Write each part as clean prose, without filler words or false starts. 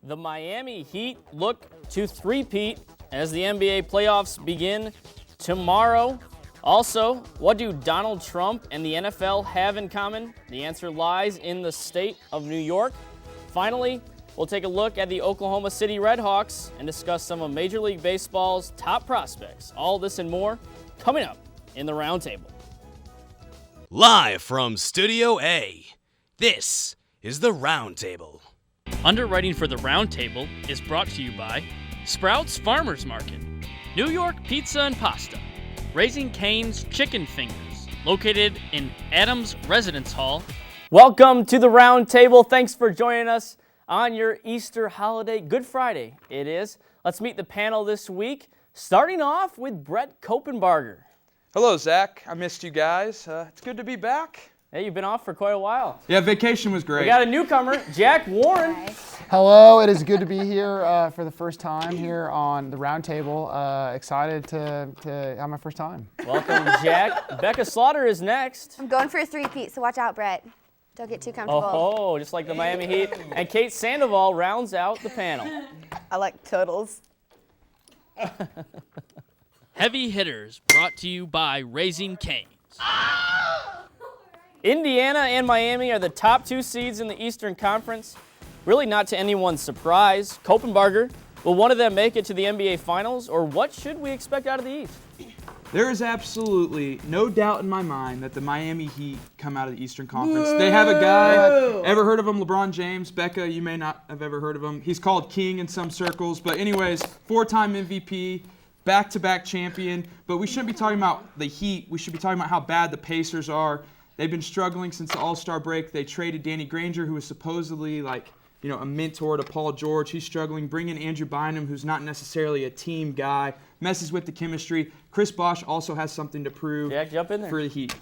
The Miami Heat look to three-peat as the NBA playoffs begin tomorrow. Also, what do Donald Trump and the NFL have in common? The answer lies in the state of New York. Finally, we'll take a look at the Oklahoma City Redhawks and discuss some of Major League Baseball's top prospects. All this and more coming up in the Roundtable. Live from Studio A, this is the Roundtable. Underwriting for the Roundtable is brought to you by Sprouts Farmers Market, New York Pizza and Pasta, Raising Cane's Chicken Fingers, located in Adams Residence Hall. Welcome to the Roundtable. Thanks for joining us on your Easter holiday. Good Friday it is. Let's meet the panel this week, starting off with Brett Coppenbarger. Hello, Zach. I missed you guys. It's good to be back. Hey, you've been off for quite a while. Yeah, vacation was great. We got a newcomer, Jack Warren. Hello, it is good to be here for the first time here on the Roundtable. Excited to have my first time. Welcome, Jack. Becca Slaughter is next. I'm going for a three-peat, so watch out, Brett. Don't get too comfortable. Oh, just like the Miami Heat. And Kate Sandoval rounds out the panel. I like totals. Heavy Hitters, brought to you by Raising Cane's. Indiana and Miami are the top two seeds in the Eastern Conference. Really not to anyone's surprise. Coppenbarger, will one of them make it to the NBA Finals, or what should we expect out of the East? There is absolutely no doubt in my mind that the Miami Heat come out of the Eastern Conference. They have a guy, ever heard of him? LeBron James. Becca, you may not have ever heard of him. He's called King in some circles. But anyways, four-time MVP, back-to-back champion. But we shouldn't be talking about the Heat. We should be talking about how bad the Pacers are. They've been struggling since the All-Star break. They traded Danny Granger, who was supposedly a mentor to Paul George. He's struggling. Bring in Andrew Bynum, who's not necessarily a team guy. Messes with the chemistry. Chris Bosh also has something to prove. Jack, jump in there. For the Heat.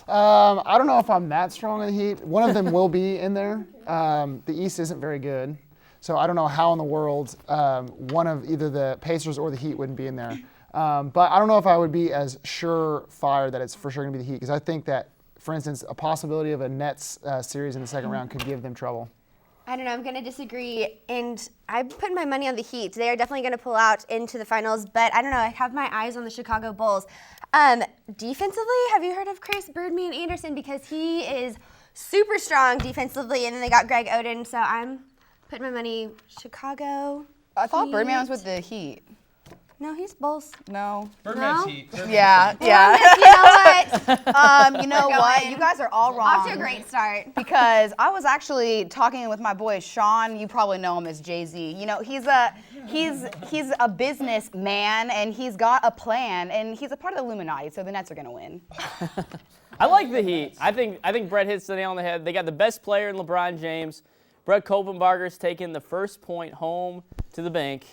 I don't know if I'm that strong in the Heat. One of them will be in there. The East isn't very good. So I don't know how in the world one of either the Pacers or the Heat wouldn't be in there. But I don't know if I would be as surefire that it's for sure going to be the Heat, because I think that, for instance, a possibility of a Nets series in the second round could give them trouble. I don't know, I'm going to disagree, and I'm putting my money on the Heat. They are definitely going to pull out into the finals, but I don't know, I have my eyes on the Chicago Bulls. Defensively, have you heard of Chris Birdman Anderson? Because he is super strong defensively, and then they got Greg Oden, so I'm putting my money Chicago. I thought Heat. Birdman was with the Heat. No, he's Bulls. No. Birdman's No? Heat. Yeah. You know what? You know what? You guys are all wrong. Off to a great start. Because I was actually talking with my boy Sean. You probably know him as Jay-Z. You know, he's a businessman, and he's got a plan, and he's a part of the Illuminati. So the Nets are gonna win. I like the Heat. I think Brett hits the nail on the head. They got the best player in LeBron James. Brett Coppenbarger's taking the first point home to the bank.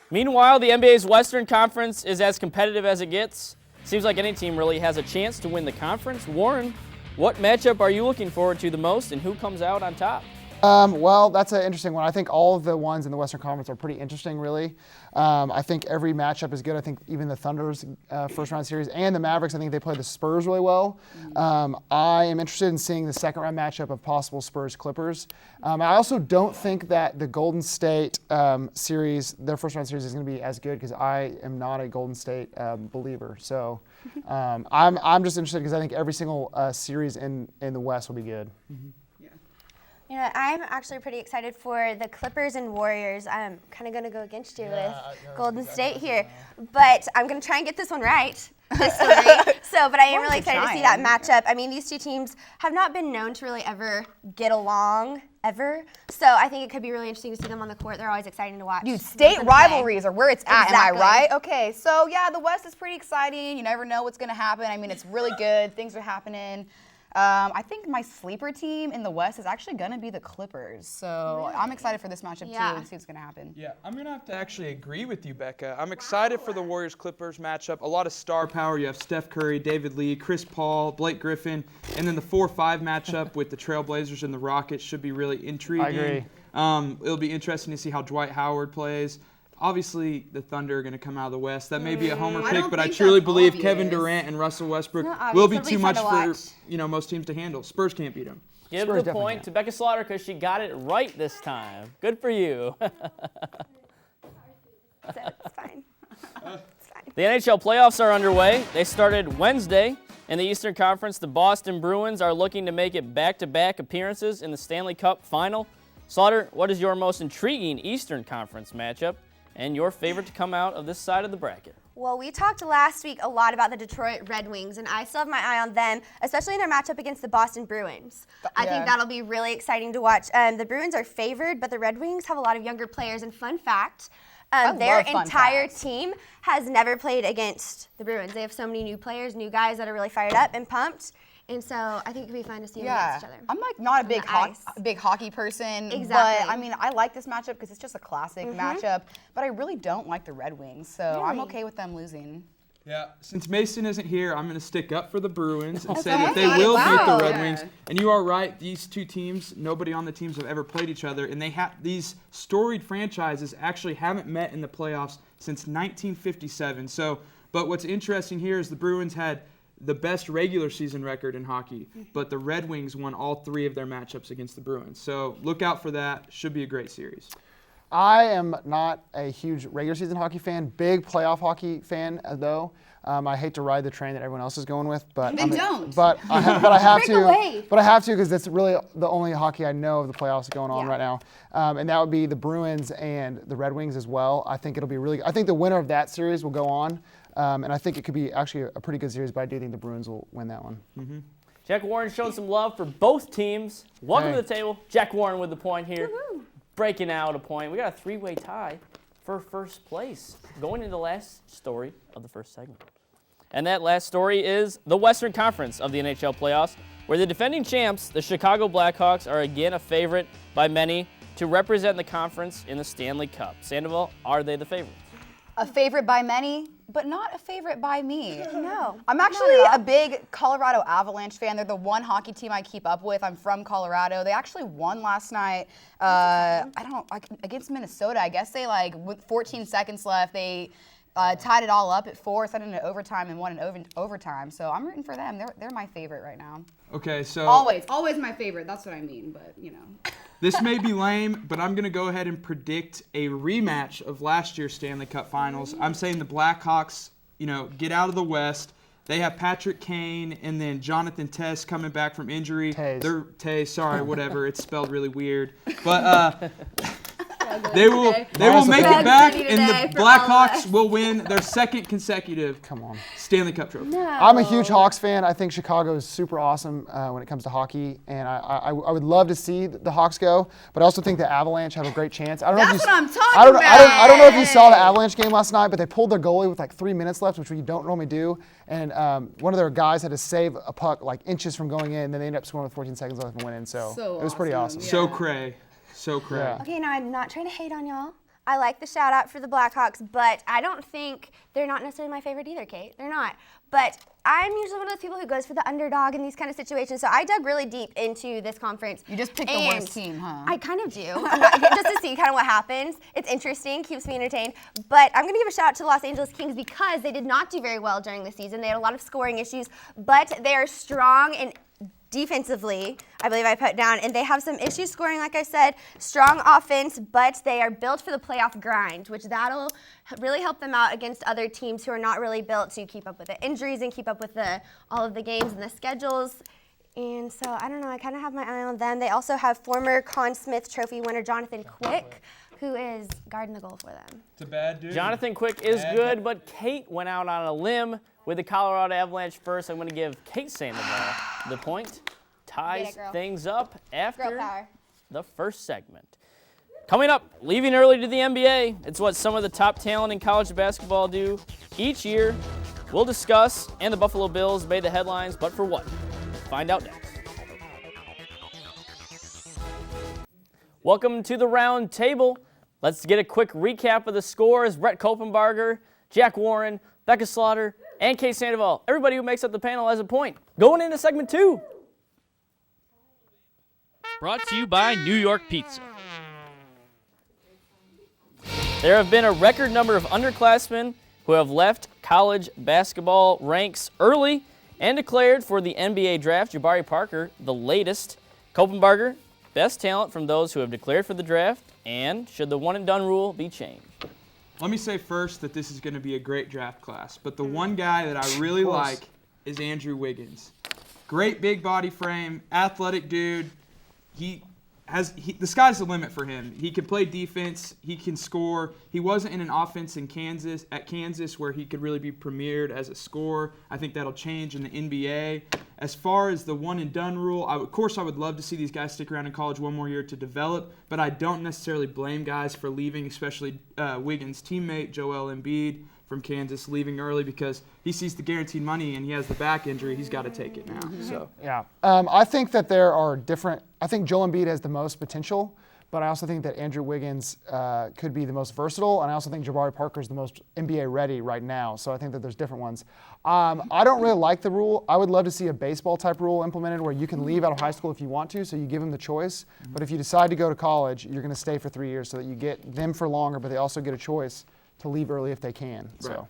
Meanwhile, the NBA's Western Conference is as competitive as it gets. Seems like any team really has a chance to win the conference. Warren, what matchup are you looking forward to the most, and who comes out on top? Well, that's an interesting one. I think all of the ones in the Western Conference are pretty interesting, really. I think every matchup is good. I think even the Thunder's first-round series and the Mavericks, I think they play the Spurs really well. I am interested in seeing the second-round matchup of possible Spurs-Clippers. I also don't think that the Golden State series, their first-round series, is going to be as good, because I am not a Golden State believer. So I'm just interested because I think every single series in the West will be good. Mm-hmm. You know, I'm actually pretty excited for the Clippers and Warriors. I'm kind of going to go against you with Golden State here. But I'm going to try and get this one right, this story. But I am really excited to see that matchup. I mean, these two teams have not been known to really ever get along, ever. So I think it could be really interesting to see them on the court. They're always exciting to watch. Dude, state rivalries are where it's at, Exactly. am I right? Okay, so yeah, the West is pretty exciting. You never know what's going to happen. I mean, it's really good. Things are happening. I think my sleeper team in the West is actually going to be the Clippers. So really? I'm excited for this matchup too and see what's going to happen. Yeah, I'm going to have to actually agree with you, Becca. I'm excited for the Warriors-Clippers matchup. A lot of star power. You have Steph Curry, David Lee, Chris Paul, Blake Griffin, and then the 4-5 matchup with the Trailblazers and the Rockets should be really intriguing. I agree. It'll be interesting to see how Dwight Howard plays. obviously the Thunder are going to come out of the West. That may be a homer I pick, don't but I think truly that's believe obvious. Kevin Durant and Russell Westbrook Not will obvious. be It'll be too fun much to for watch. most teams to handle. Spurs can't beat them. Give Spurs the definitely point can't. to Becca Slaughter because she got it right this time. Good for you. So it's fine. It's fine. The NHL playoffs are underway. They started Wednesday. In the Eastern Conference, the Boston Bruins are looking to make it back-to-back appearances in the Stanley Cup Final. Slaughter, what is your most intriguing Eastern Conference matchup and your favorite to come out of this side of the bracket? Well, we talked last week a lot about the Detroit Red Wings, and I still have my eye on them, especially in their matchup against the Boston Bruins. I think that'll be really exciting to watch. The Bruins are favored, but the Red Wings have a lot of younger players. And fun fact, their love fun entire facts. team has never played against the Bruins. They have so many new players, new guys that are really fired up and pumped. And so I think it could be fun to see them against each other. I'm like not a big the ice. big hockey person, Exactly. but I mean I like this matchup because it's just a classic matchup. But I really don't like the Red Wings, so I'm Really? okay with them losing. Yeah, since Mason isn't here, I'm going to stick up for the Bruins and say Okay. that they will beat Wow. the Red Wings. And you are right, these two teams, nobody on the teams have ever played each other, and they have these storied franchises actually haven't met in the playoffs since 1957. So, but what's interesting here is the Bruins had the best regular season record in hockey, but the Red Wings won all 3 of their matchups against the Bruins. So look out for that. Should be a great series. I am not a huge regular season hockey fan, big playoff hockey fan though. I hate to ride the train that everyone else is going with, but Then don't. But I have Break to. away. But I have to because that's really the only hockey I know of the playoffs going on Yeah. right now, and that would be the Bruins and the Red Wings as well. I think it'll be really. I think the winner of that series will go on, and I think it could be actually a pretty good series. But I do think the Bruins will win that one. Jack Warren showed some love for both teams. Welcome Hey. to the table. Jack Warren with the point here. Breaking out a point. We got a 3-way tie for first place going into the last story of the first segment. And that last story is the Western Conference of the NHL playoffs, where the defending champs, the Chicago Blackhawks, are again a favorite by many to represent the conference in the Stanley Cup. Sandoval, are they the favorites? A favorite by many, but not a favorite by me. No. I'm actually a big Colorado Avalanche fan. They're the one hockey team I keep up with. I'm from Colorado. They actually won last night. Against Minnesota. I guess they with 14 seconds left, they tied it all up at 4, sent it into overtime, and won in overtime. So I'm rooting for them. They're my favorite right now. Okay, so Always my favorite. That's what I mean. But this may be lame, but I'm going to go ahead and predict a rematch of last year's Stanley Cup Finals. I'm saying the Blackhawks, get out of the West. They have Patrick Kane and then Jonathan Tess coming back from injury. Taze. Sorry, whatever. It's spelled really weird. But they will make it back, and the Blackhawks will win their second consecutive Stanley Cup trophy. I'm a huge Hawks fan. I think Chicago is super awesome when it comes to hockey, and I would love to see the Hawks go, but I also think the Avalanche have a great chance. I don't know That's if you, what I'm talking I don't, about. I don't know if you saw the Avalanche game last night, but they pulled their goalie with like 3 minutes left, which we don't normally do, and one of their guys had to save a puck like inches from going in, and then they ended up scoring with 14 seconds left and winning. So it was pretty awesome. So cray. So cray. Yeah. Okay, now I'm not trying to hate on y'all. I like the shout out for the Blackhawks, but I don't think they're not necessarily my favorite either, Kate. They're not. But I'm usually one of those people who goes for the underdog in these kind of situations. So I dug really deep into this conference. You just picked the worst team, huh? I kind of do. Just to see kind of what happens. It's interesting, keeps me entertained. But I'm going to give a shout out to the Los Angeles Kings because they did not do very well during the season. They had a lot of scoring issues, but they are strong and defensively, I believe I put down, and they have some issues scoring, like I said, strong offense, but they are built for the playoff grind, which that'll really help them out against other teams who are not really built to keep up with the injuries and keep up with all of the games and the schedules. And so, I don't know, I kind of have my eye on them. They also have former Conn Smythe Trophy winner Jonathan Quick, who is guarding the goal for them. It's a bad dude. Jonathan Quick is good, but Kate went out on a limb with the Colorado Avalanche first. I'm going to give Kate Sandoval the point. Ties things up after the first segment. Coming up, leaving early to the NBA. It's what some of the top talent in college basketball do each year. We'll discuss, and the Buffalo Bills made the headlines, but for what? Find out next. Welcome to the round table. Let's get a quick recap of the scores. Brett Coppenbarger, Jack Warren, Becca Slaughter, and Kate Sandoval. Everybody who makes up the panel has a point. Going into segment 2. Brought to you by New York Pizza. There have been a record number of underclassmen who have left college basketball ranks early and declared for the NBA draft. Jabari Parker, the latest. Coppenbarger, best talent from those who have declared for the draft, and should the one-and-done rule be changed? Let me say first that this is going to be a great draft class, but the one guy that I really like is Andrew Wiggins. Great big body frame, athletic dude. The sky's the limit for him. He can play defense. He can score. He wasn't in an offense at Kansas where he could really be premiered as a scorer. I think that'll change in the NBA. As far as the one-and-done rule, of course I would love to see these guys stick around in college one more year to develop, but I don't necessarily blame guys for leaving, especially Wiggins' teammate, Joel Embiid, from Kansas, leaving early because he sees the guaranteed money and he has the back injury. He's got to take it now. So yeah, I think that there are different. I think Joel Embiid has the most potential, but I also think that Andrew Wiggins could be the most versatile, and I also think Jabari Parker is the most NBA ready right now. So I think that there's different ones. I don't really like the rule. I would love to see a baseball type rule implemented where you can leave out of high school if you want to, so you give them the choice. But if you decide to go to college, you're going to stay for 3 years so that you get them for longer, but they also get a choice to leave early if they can. Right. So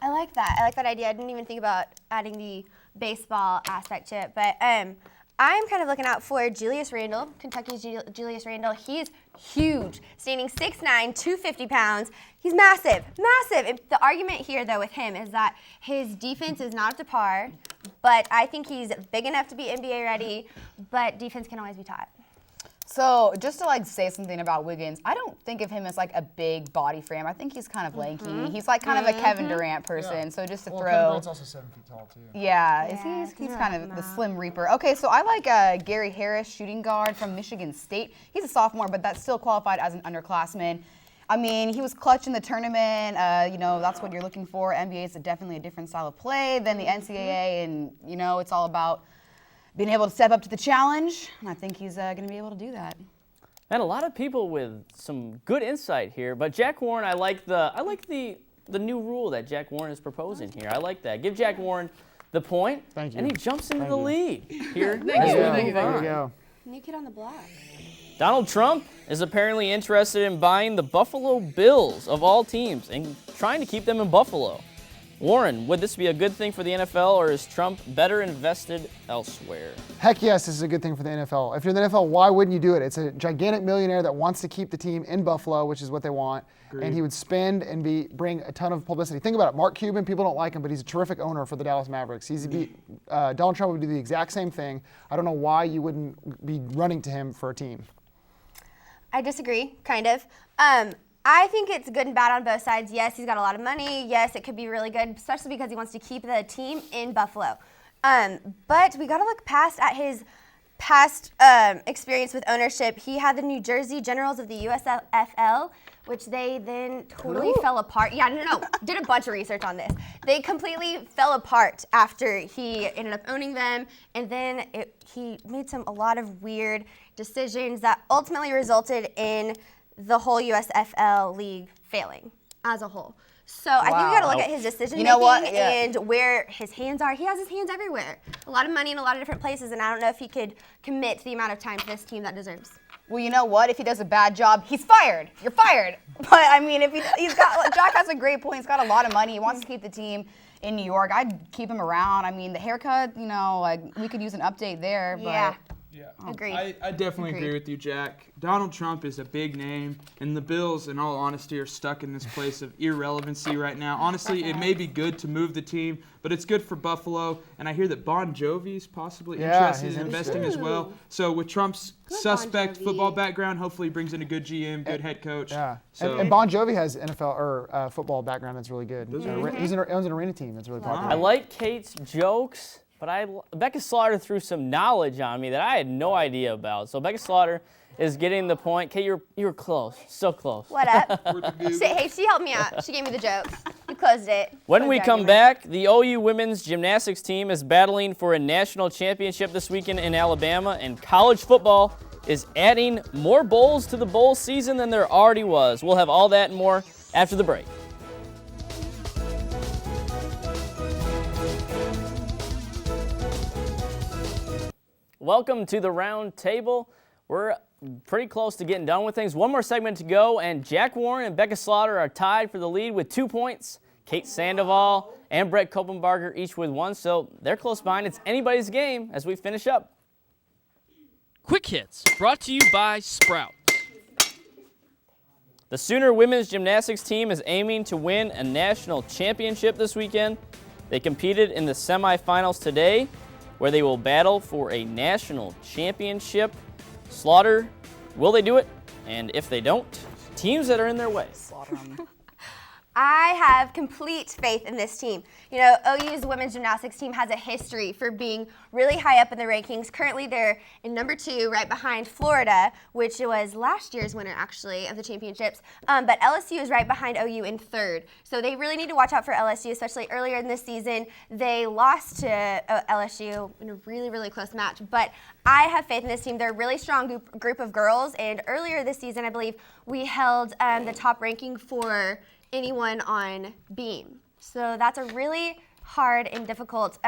I like that. I like that idea. I didn't even think about adding the baseball aspect to it, but I'm kind of looking out for Julius Randle, Kentucky's Julius Randle. He's huge, standing 6'9", 250 pounds. He's massive, massive. And the argument here, though, with him is that his defense is not up to par, but I think he's big enough to be NBA ready, but defense can always be taught. So just to say something about Wiggins, I don't think of him as a big body frame. I think he's kind of lanky. He's kind of a Kevin Durant person. Yeah. So just to throw. Kevin Durant's also 7 feet tall too. Yeah, he's kind of the slim reaper. Okay, so I like Gary Harris, shooting guard from Michigan State. He's a sophomore, but that's still qualified as an underclassman. I mean, he was clutch in the tournament. That's what you're looking for. NBA is definitely a different style of play than the NCAA, and it's all about being able to step up to the challenge, and I think he's going to be able to do that. And a lot of people with some good insight here, but Jack Warren, I like the new rule that Jack Warren is proposing here. I like that. Give Jack Warren the point, Thank you. and he jumps into the lead here. There you go. New kid on the block. Donald Trump is apparently interested in buying the Buffalo Bills of all teams and trying to keep them in Buffalo. Warren, would this be a good thing for the NFL, or is Trump better invested elsewhere? Heck yes, this is a good thing for the NFL. If you're the NFL, why wouldn't you do it? It's a gigantic millionaire that wants to keep the team in Buffalo, which is what they want. Agreed. And he would spend and bring a ton of publicity. Think about it. Mark Cuban, people don't like him, but he's a terrific owner for the Dallas Mavericks. Donald Trump would do the exact same thing. I don't know why you wouldn't be running to him for a team. I disagree, kind of. I think it's good and bad on both sides. Yes, he's got a lot of money. Yes, it could be really good, especially because he wants to keep the team in Buffalo. But we got to look at his past experience with ownership. He had the New Jersey Generals of the USFL, which they then totally fell apart. Yeah, no, did a bunch of research on this. They completely fell apart after he ended up owning them, and then he made a lot of weird decisions that ultimately resulted in the whole USFL league failing as a whole. So I think we got to look at his decision making and where his hands are. He has his hands everywhere. A lot of money in a lot of different places, and I don't know if he could commit the amount of time to this team that deserves. Well, you know what? If he does a bad job, he's fired. You're fired. But I mean, if Jack has a great point. He's got a lot of money. He wants to keep the team in New York. I'd keep him around. I mean, the haircut, we could use an update there. Yeah. Yeah, Agreed. I definitely agree with you, Jack. Donald Trump is a big name, and the Bills, in all honesty, are stuck in this place of irrelevancy right now. Honestly, it may be good to move the team, but it's good for Buffalo, and I hear that Bon Jovi's possibly interested in investing as well. So with Trump's suspect football background, hopefully he brings in a good GM, good head coach. Yeah, so. and Bon Jovi has NFL or football background that's really good. He owns an arena team that's really popular. I like Kate's jokes, but Becca Slaughter threw some knowledge on me that I had no idea about. So Becca Slaughter is getting the point. Kate, you were close, so close. What up? Hey, she helped me out. She gave me the jokes. You closed it. When we come back, the OU women's gymnastics team is battling for a national championship this weekend in Alabama, and college football is adding more bowls to the bowl season than there already was. We'll have all that and more after the break. Welcome to the round table. We're pretty close to getting done with things. One more segment to go, and Jack Warren and Becca Slaughter are tied for the lead with 2 points. Kate Sandoval and Brett Coppenbarger each with 1, so they're close behind. It's anybody's game as we finish up. Quick Hits, brought to you by Sprout. The Sooner women's gymnastics team is aiming to win a national championship this weekend. They competed in the semifinals today, where they will battle for a national championship. Slaughter, will they do it? And if they don't, teams that are in their way. I have complete faith in this team. You know, OU's women's gymnastics team has a history for being really high up in the rankings. Currently, they're in number 2, right behind Florida, which was last year's winner, actually, of the championships. But LSU is right behind OU in 3rd. So they really need to watch out for LSU, especially earlier in this season. They lost to LSU in a really, really close match. But I have faith in this team. They're a really strong group of girls. And earlier this season, I believe, we held the top ranking for anyone on beam. So that's a really hard and difficult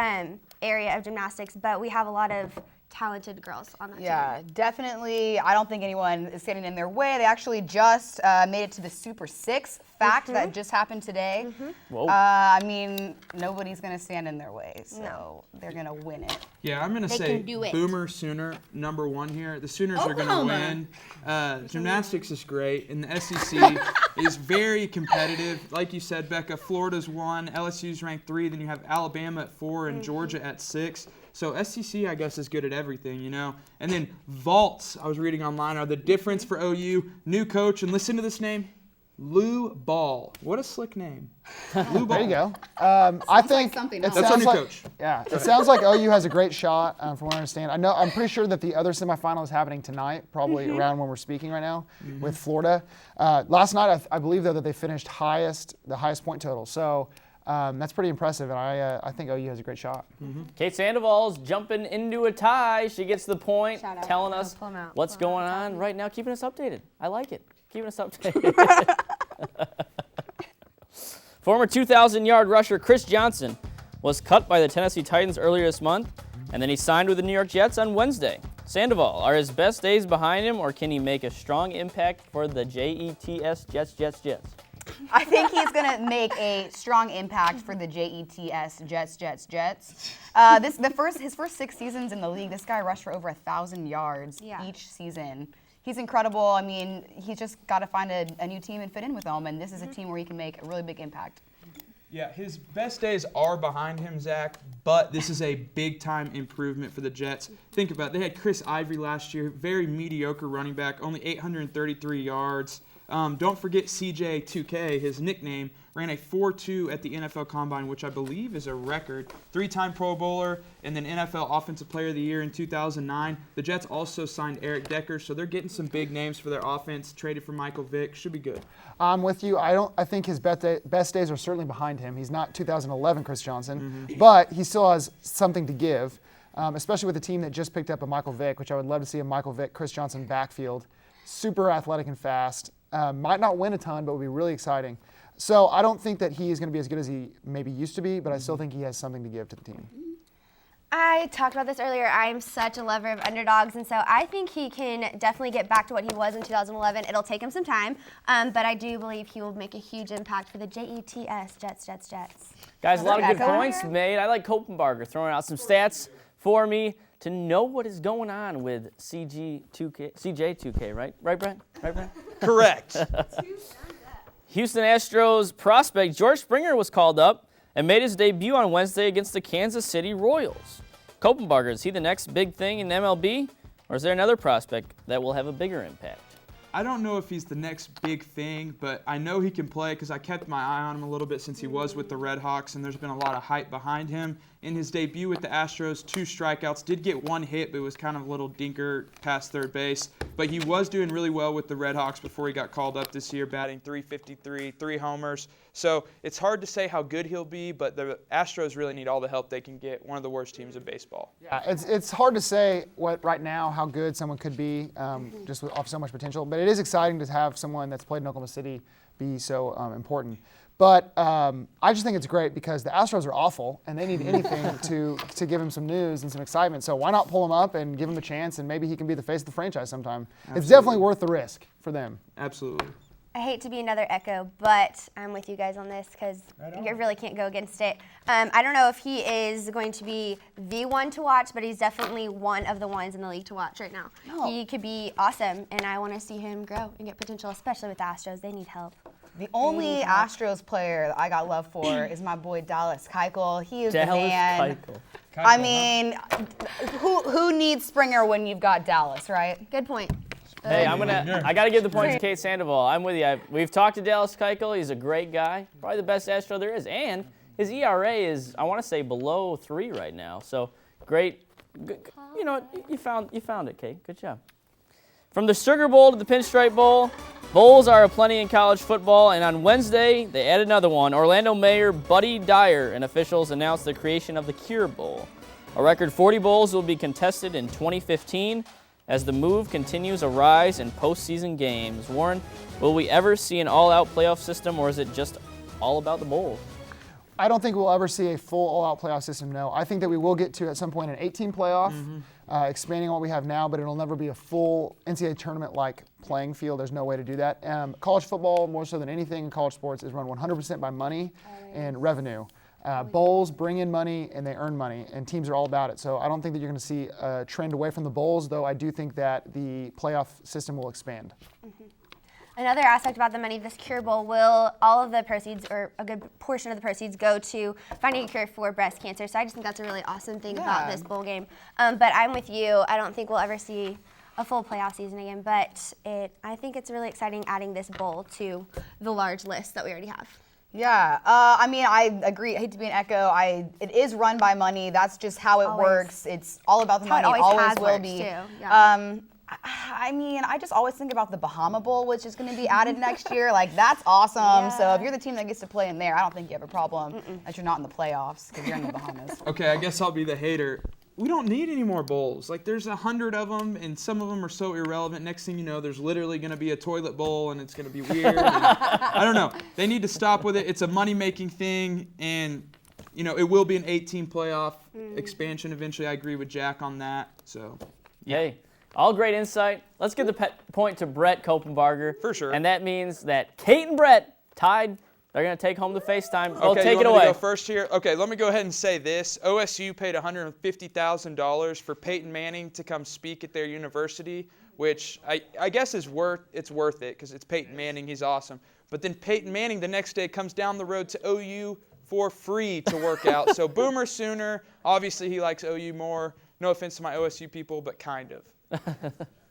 area of gymnastics, but we have a lot of talented girls on that team. Yeah, definitely. I don't think anyone is standing in their way. They actually just made it to the Super 6 fact that just happened today. Whoa. I mean, nobody's going to stand in their way, so they're going to win it. Yeah, I'm going to say can do it. Boomer Sooner, number 1 here. The Sooners are going to win. Gymnastics is great, and the SEC is very competitive. Like you said, Becca, Florida's 1, LSU's ranked 3, then you have Alabama at 4 and Georgia at 6. So SEC, I guess, is good at everything, you know. And then vaults, I was reading online, are the difference for OU. New coach, and listen to this name, Lou Ball. What a slick name. Lou Ball. There you go. I think something it else. That's our sounds new like, coach. Yeah, it sounds like OU has a great shot, from what I understand. I'm pretty sure that the other semifinal is happening tonight, probably around when we're speaking right now, with Florida. Last night, I believe though that they finished the highest point total. So that's pretty impressive, and I think OU has a great shot. Kate Sandoval's jumping into a tie. She gets the point, Shout out. telling us Pull 'em out. what's Pull 'em going out. on right now, keeping us updated. I like it. Keeping us updated. Former 2,000-yard rusher Chris Johnson was cut by the Tennessee Titans earlier this month, and then he signed with the New York Jets on Wednesday. Sandoval, are his best days behind him, or can he make a strong impact for the Jets, Jets? I think he's going to make a strong impact for the Jets. His first 6 seasons in the league, this guy rushed for over 1,000 yards each season. He's incredible. I mean, he's just got to find a new team and fit in with them, and this is a team where he can make a really big impact. Yeah, his best days are behind him, Zach, but this is a big-time improvement for the Jets. Think about it. They had Chris Ivory last year, very mediocre running back, only 833 yards. Don't forget CJ2K, his nickname, ran a 4.2 at the NFL Combine, which I believe is a record. 3-time Pro Bowler and then NFL Offensive Player of the Year in 2009. The Jets also signed Eric Decker, so they're getting some big names for their offense. Traded for Michael Vick. Should be good. I'm with you. I think his best days are certainly behind him. He's not 2011 Chris Johnson, but he still has something to give, especially with a team that just picked up a Michael Vick, which I would love to see a Michael Vick, Chris Johnson backfield. Super athletic and fast. Might not win a ton, but will be really exciting. So I don't think that he is going to be as good as he maybe used to be, but I still think he has something to give to the team. I talked about this earlier. I'm such a lover of underdogs, and so I think he can definitely get back to what he was in 2011. It'll take him some time, but I do believe he will make a huge impact for the Jets. Guys, a lot of good Becca points here? made. I like Coppenbarger throwing out some stats for me to know what is going on with CJ2K, right? Right, Brent? Correct. Houston Astros prospect George Springer was called up and made his debut on Wednesday against the Kansas City Royals. Coppenbarger, is he the next big thing in MLB, or is there another prospect that will have a bigger impact? I don't know if he's the next big thing, but I know he can play because I kept my eye on him a little bit since he was with the Red Hawks, and there's been a lot of hype behind him. In his debut with the Astros, 2 strikeouts, did get 1 hit, but it was kind of a little dinker past third base. But he was doing really well with the Red Hawks before he got called up this year, batting .353, 3 homers. So it's hard to say how good he'll be, but the Astros really need all the help they can get. One of the worst teams in baseball. Yeah, it's hard to say right now how good someone could be off so much potential, but it is exciting to have someone that's played in Oklahoma City be so important. But I just think it's great because the Astros are awful, and they need anything to give him some news and some excitement. So why not pull him up and give him a chance, and maybe he can be the face of the franchise sometime. Absolutely. It's definitely worth the risk for them. Absolutely. I hate to be another Echo, but I'm with you guys on this because you really can't go against it. I don't know if he is going to be the one to watch, but he's definitely one of the ones in the league to watch right now. No. He could be awesome, and I want to see him grow and get potential, especially with the Astros. They need help. The only Astros player that I got love for is my boy Dallas Keuchel. He is the man. I mean, who needs Springer when you've got Dallas, right? Good point. Hey, I got to give the point to Kate Sandoval. I'm with you. We've talked to Dallas Keuchel. He's a great guy, probably the best Astro there is. And his ERA is, I want to say, below 3 right now. So great. You know, you found it, Kate. Good job. From the Sugar Bowl to the Pinstripe Bowl, bowls are aplenty in college football, and on Wednesday, they added another one. Orlando Mayor Buddy Dyer and officials announced the creation of the Cure Bowl. A record 40 bowls will be contested in 2015 as the move continues a rise in postseason games. Warren, will we ever see an all-out playoff system, or is it just all about the bowl? I don't think we'll ever see a full all-out playoff system, no. I think that we will get to, at some point, an 18 playoff, expanding on what we have now, but it'll never be a full NCAA tournament-like playing field. There's no way to do that. College football, more so than anything in college sports, is run 100% by money and revenue. Bowls bring in money, and they earn money, and teams are all about it. So I don't think that you're going to see a trend away from the bowls, though I do think that the playoff system will expand. Another aspect about the money, this Cure Bowl, will all of the proceeds, or a good portion of the proceeds, go to finding a cure for breast cancer. So I just think that's a really awesome thing about this bowl game. But I'm with you. I don't think we'll ever see a full playoff season again. But I think it's really exciting adding this bowl to the large list that we already have. Yeah, I mean, I agree. I hate to be an echo. It is run by money. That's just how it works. It's all about the money. It always will be. Too. Yeah. I mean, I just always think about the Bahama Bowl, which is going to be added next year. Like, that's awesome. Yeah. So if you're the team that gets to play in there, I don't think you have a problem that you're not in the playoffs because you're in the Bahamas. Okay, I guess I'll be the hater. We don't need any more bowls. Like, there's 100 of them, and some of them are so irrelevant. Next thing you know, there's literally going to be a toilet bowl, and it's going to be weird. I don't know. They need to stop with it. It's a money-making thing, and, you know, it will be an 18 playoff expansion eventually. I agree with Jack on that. So, Yay. All great insight. Let's give the point to Brett Coppenbarger. For sure. And that means that Kate and Brett tied. They're going to take home the FaceTime. Well, okay, take it you want away. me to go first here? Okay, let me go ahead and say this. OSU paid $150,000 for Peyton Manning to come speak at their university, which I guess it's worth it because it's Peyton Manning. He's awesome. But then Peyton Manning the next day comes down the road to OU for free to work out. So Boomer Sooner. Obviously, he likes OU more. No offense to my OSU people, but kind of.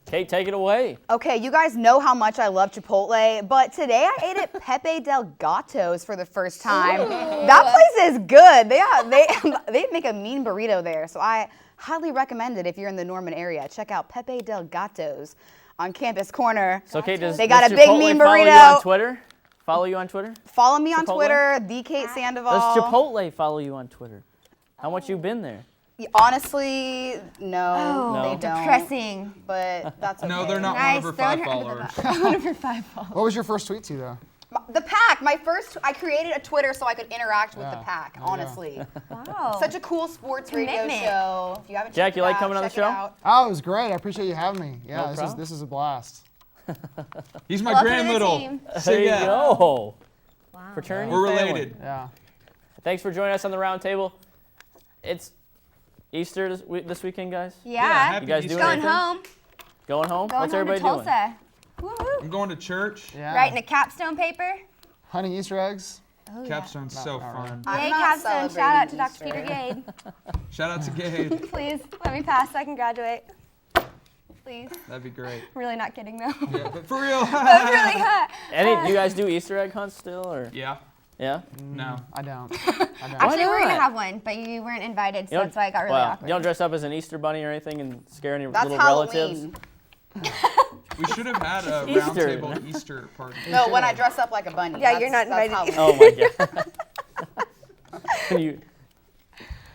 Kate, take it away. Okay, you guys know how much I love Chipotle, but today I ate at Pepe Del Gato's for the first time. Ooh. That place is good. They make a mean burrito there, so I highly recommend it if you're in the Norman area. Check out Pepe Del Gato's on Campus Corner. So, Kate, they got a big Chipotle mean follow burrito. You on Twitter? Follow you on Twitter? Follow me on Chipotle? Twitter, the Kate Sandoval. Does Chipotle follow you on Twitter? How much you been there? Honestly, no, they don't. Depressing. But that's okay. No, they're not one of her 5 followers. One of her 5 followers. What was your first tweet to, though? The pack. I created a Twitter so I could interact with the pack, honestly. Wow. Such a cool sports radio show. If you haven't Jack, checked you it like out, coming on the check show? it out. Oh, it was great. I appreciate you having me. Yeah, No problem. this is a blast. He's my Welcome grand to the little. team. There you go. Wow. Fraternity We're family. related. Yeah. Thanks for joining us on the round table. It's Easter this weekend, guys? Yeah. You guys doing Going anything? home. Going home? Going What's home everybody to Tulsa. doing? Woo-hoo. I'm going to church. Yeah. Writing a capstone paper. Hunting Easter eggs. Oh, Capstone's so fun. I'm Yay, not capstone. Shout out to Dr. celebrating Peter Easter. Gade. Shout out to Gabe. Please let me pass so I can graduate. Please. That'd be great. I'm really not kidding though. Yeah, but for real. That's really hot. Do you guys do Easter egg hunts still, or? Yeah. Yeah? No. I don't. Actually, we're not? gonna have one, but you weren't invited, so You don't- that's why it got really wow. awkward. You don't dress up as an Easter bunny or anything and scare any That's little Halloween. relatives? We should have had a Easter. roundtable Easter party. No, when I dress up like a bunny. Yeah, you're not invited Halloween. Oh my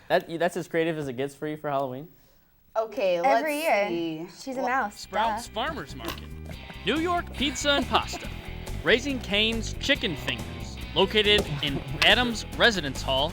god. That's as creative as it gets for you for Halloween? Okay, let's Every year. see. She's a mouse. Sprouts Farmers Market, New York Pizza and Pasta, Raising Cane's Chicken Fingers, located in Adams Residence Hall